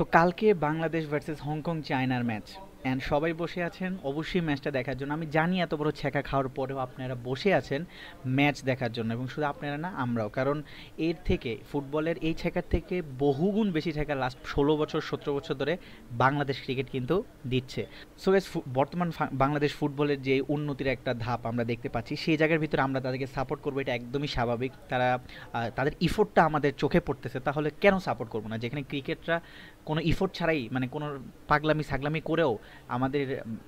So কালকে Bangladesh versus Hong Kong চায়নার match and সবাই বসে আছেন অবশ্যই ম্যাচটা দেখার জন্য। আমি জানি এত বড় ছ্যাঁকা খাওয়ার পরেও আপনারা বসে আছেন ম্যাচ দেখার জন্য, এবং শুধু আপনারা না, আমরাও। কারণ এর থেকে, ফুটবলের এই ছ্যাঁকার থেকে বহুগুণ বেশি ছ্যাঁকা লাস্ট 16 বছর 17 বছর ধরে বাংলাদেশ ক্রিকেট কিন্তু দিচ্ছে। সো গাইস, বর্তমান বাংলাদেশ ফুটবলের যে উন্নতির একটা ধাপ আমরা দেখতে পাচ্ছি, সেই জায়গার ভিতরে আমরা তাদেরকে সাপোর্ট করবো, এটা একদমই স্বাভাবিক। তারা তাদের ইফোর্টটা আমাদের চোখে পড়তেছে, তাহলে কেন সাপোর্ট করবো না? যেখানে ক্রিকেটরা কোনো ইফোর্ট ছাড়াই, মানে কোনো পাগলামি সাগলামি করেও আমাদের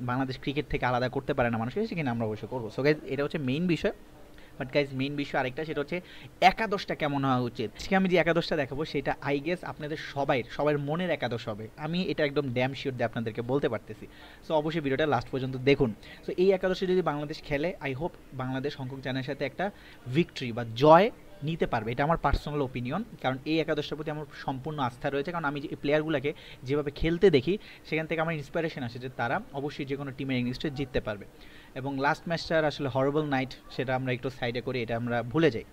বাংলাদেশ ক্রিকেট থেকে আলাদা করতে পারে না মানুষকে, সেখানে আমরা অবশ্যই করবো। সো গাইজ, এটা হচ্ছে মেইন বিষয়। বাট গাইজ, মেইন বিষয় আরেকটা, সেটা হচ্ছে একাদশটা কেমন হওয়া উচিত। আজকে আমি যে একাদশটা দেখাবো সেটা আই গেস আপনাদের সবার মনের একাদশ হবে, আমি এটা একদম ড্যাম শিওর দিয়ে আপনাদেরকে বলতে পারতেছি। সো অবশ্যই ভিডিওটা লাস্ট পর্যন্ত দেখুন। সো এই একাদশে যদি বাংলাদেশ খেলে, আই হোপ বাংলাদেশ হংকং চায়নার সাথে একটা ভিক্টরি বা জয় নিতে পারবে, এটা আমার পার্সোনাল ওপিনিয়ন। কারণ এই একাদশটার প্রতি আমার সম্পূর্ণ আস্থা রয়েছে, কারণ আমি যে প্লেয়ারগুলোকে যেভাবে খেলতে দেখি, সেখান থেকে আমার ইন্সপিরেশন আসে যে তারা অবশ্যই যে কোনো টিমের এগেইনস্টে জিততে পারবে। এবং লাস্ট ম্যাচটার আসলে হরেবল নাইট, সেটা আমরা একটু সাইডে করি, এটা আমরা ভুলে যাই।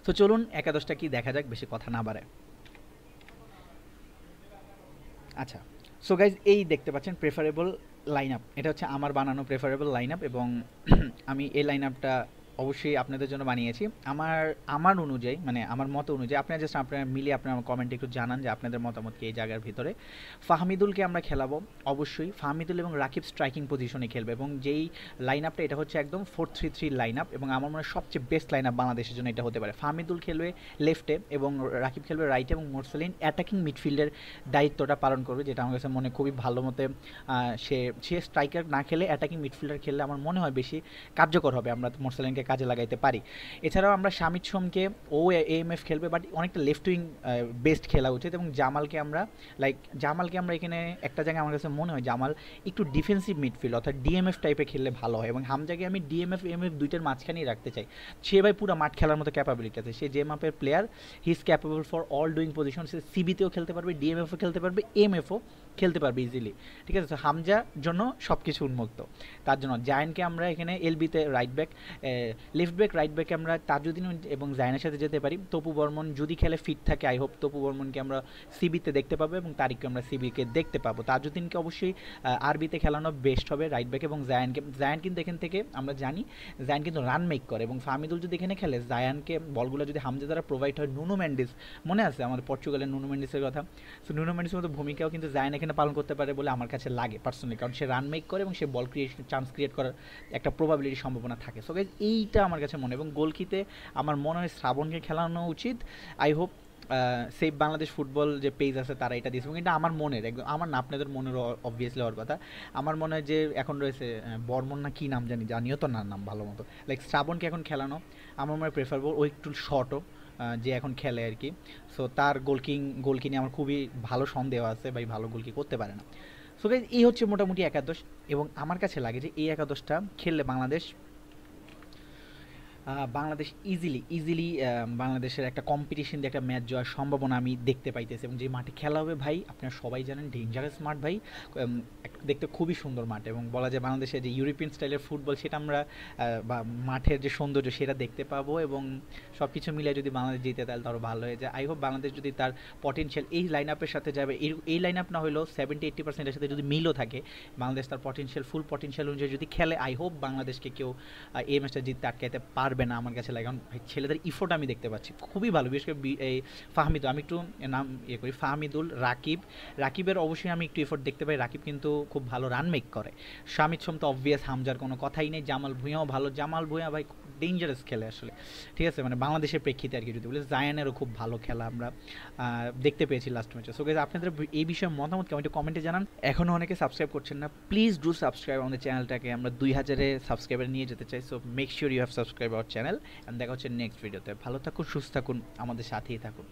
তো চলুন একাদশটা কি দেখা যাক, বেশি কথা না বাড়ায়। আচ্ছা, সো গাইজ, এই দেখতে পাচ্ছেন প্রেফারেবল লাইন আপ, এটা হচ্ছে আমার বানানো প্রেফারেবল লাইন আপ। এবং আমি এই লাইন আপটা অবশ্যই আপনাদের জন্য বানিয়েছি আমার আমার অনুযায়ী, মানে আমার মত অনুযায়ী। আপনারা জাস্ট আপনারা মিলে আপনারা আমার কমেন্টে একটু জানান যে আপনাদের মতামত কি এই জায়গার ভিতরে। ফাহমিদুলকে আমরা খেলাবো অবশ্যই, ফাহমিদুল এবং রাকিব স্ট্রাইকিং পজিশনে খেলবে, এবং যেই লাইন আপটা, এটা হচ্ছে একদম 4-3-3 লাইন আপ, এবং আমার মনে হয় সবচেয়ে বেস্ট লাইন আপ বাংলাদেশের জন্য এটা হতে পারে। ফাহমিদুল খেলবে লেফটে এবং রাকিব খেলবে রাইটে, এবং মোরসালিন অ্যাটাকিং মিডফিল্ডের দায়িত্বটা পালন করবে, যেটা আমার কাছে মনে খুবই ভালো মতে সে সে স্ট্রাইকার না খেলে অ্যাটাকিং মিডফিল্ডার খেললে আমার মনে হয় বেশি কার্যকর হবে, আমরা মোরসালিনকে কাজে লাগাইতে পারি। এছাড়াও আমরা শামিদ সোমকে, ও এএমএফ খেলবে, বাট অনেকটা লেফট উইং বেস্ট খেলা উচিত। এবং জামালকে আমরা এখানে একটা জায়গায় আমার কাছে মনে হয় জামাল একটু ডিফেন্সিভ মিডফিল্ড অর্থাৎ ডিএমএফ টাইপে খেললে ভালো হয়, এবং হামজাকে আমি ডিএমএফ এমএফ দুইটার মাঝখানেই রাখতে চাই। সে ভাই পুরো মাঠ খেলার মতো ক্যাপাবিলিটি আছে, সে যে মাপের player, he is capable for all doing position. সে সিবিতেও খেলতে পারবে, ডিএমএফও খেলতে পারবে, এমএফও খেলতে পারবে ইজিলি। ঠিক আছে, তো হামজার জন্য সব কিছু উন্মুক্ত। তার জন্য জায়ানকে আমরা এখানে এলবিতে right back, left back, right ব্যাকে আমরা তাজউদ্দিন এবং জায়নের সাথে যেতে পারি। তপু বর্মন যদি খেলে, ফিট থাকে, আই হোপ তপু বর্মনকে আমরা সিবিতে দেখতে পাবো, এবং তারিককে আমরা সিবিকে দেখতে পাবো। তাজউদ্দিনকে অবশ্যই আরবিতে খেলানো বেস্ট হবে রাইট ব্যাক, এবং জায়ান কিন্তু এখান থেকে আমরা জানি জায়ান কিন্তু রান মেক করে, এবং ফাহমিদুল যদি এখানে খেলে, জায়ানকে বলগুলো যদি হামজা দ্বারা প্রোভাইড হয়, নুনো ম্যান্ডিস, মনে আছে আমাদের পর্তুগালের নুনো ম্যান্ডিসের কথা? সো নুনো ম্যান্ডিসের মতো ভূমিকাও কিন্তু জায়ান এখানে পালন করতে পারে বলে আমার কাছে লাগে পার্সোনালি, কারণ সে রান মেক করে এবং সে বল ক্রিয়েশন চান্স ক্রিয়েট করার একটা প্রবাবিলিটি সম্ভাবনা থাকে। সো গাইজ, এইটা আমার কাছে মনে, এবং গোলকিতে আমার মনে হয় শ্রাবণকে খেলানো উচিত। I hope save Bangladesh football যে পেজ আছে তারা এটা দিয়েছে, এবং এটা আমার মনের একদম, আমার না আপনাদের মনের অবভিয়াসলি হওয়ার কথা। আমার মনে হয় যে এখন রয়েছে বর্মন না কি নাম জানিও তো না নাম ভালো মতো, লাইক শ্রাবণকে এখন খেলানো আমার মনে প্রেফারেবল। ও একটু শর্টও, যে এখন খেলে আর কি। সো তার গোলকি নিয়ে আমার খুবই ভালো সন্দেহ আছে, ভাই ভালো গোলকি করতে পারে না। সো গাইজ, এই হচ্ছে মোটামুটি একাদশ, এবং আমার কাছে লাগে যে এই একাদশটা খেললে বাংলাদেশ ইজিলি বাংলাদেশের একটা কম্পিটিশন দিয়ে একটা ম্যাচ জয়ের সম্ভাবনা আমি দেখতে পাইতেছি। এবং যে মাঠে খেলা হবে ভাই, আপনারা সবাই জানেন, ডেঞ্জারাস মাঠ ভাই, দেখতে খুবই সুন্দর মাঠ, এবং বলা যায় বাংলাদেশের যে ইউরোপিয়ান স্টাইলের ফুটবল, সেটা আমরা বা মাঠের যে সৌন্দর্য সেটা দেখতে পাবো। এবং সব কিছু মিলে যদি বাংলাদেশ জিতে, তাহলে আরও ভালো হয়ে যায়। আই হোপ বাংলাদেশ যদি তার পটেনশিয়াল এই লাইন আপের সাথে যাবে, এই লাইন আপ না হলেও 70-80%-এর সাথে যদি মিলও থাকে, বাংলাদেশ তার ফুল পটেনশিয়াল অনুযায়ী যদি খেলে, আই হোপ বাংলাদেশকে কেউ এই ম্যাচটা জিততে আটকাইতে পারবে না আমার কাছে লাগে। কারণ ভাই ছেলেদের ইফোর্ট আমি দেখতে পাচ্ছি খুবই ভালো, বিশেষ করে এই ফাহমিদুল, আমি একটু নাম করি, ফাহমিদুল, রাকিবের অবশ্যই আমি একটু ইফোর্ট দেখতে পাই। রাকিব কিন্তু খুব ভালো রান মেক করে। শামিদ সোম তো অবভিয়াস, হামজার কোনো কথাই নেই। জামাল ভুঁইয়াও ভালো, জামাল ভুঁইয়া ভাই ডেঞ্জারাস খেলে আসলে, ঠিক আছে, মানে বাংলাদেশের প্রেক্ষিতে আর কি যদি বলে। জায়ানেরও খুব ভালো খেলা আমরা দেখতে পেয়েছি লাস্ট ম্যাচে। সো গাইস, আপনাদের এই বিষয়ে মতামত কেমন একটু কমেন্টে জানান। এখনও অনেকে সাবস্ক্রাইব করছেন না, প্লিজ ডু সাবস্ক্রাইব আমাদের চ্যানেলটাকে, আমরা 2000-এ সাবস্ক্রাইবার নিয়ে যেতে চাই। So make sure you have subscribe our channel, and দেখা হচ্ছে নেক্সট ভিডিওতে। ভালো থাকুন, সুস্থ থাকুন, আমাদের সাথেই থাকুন।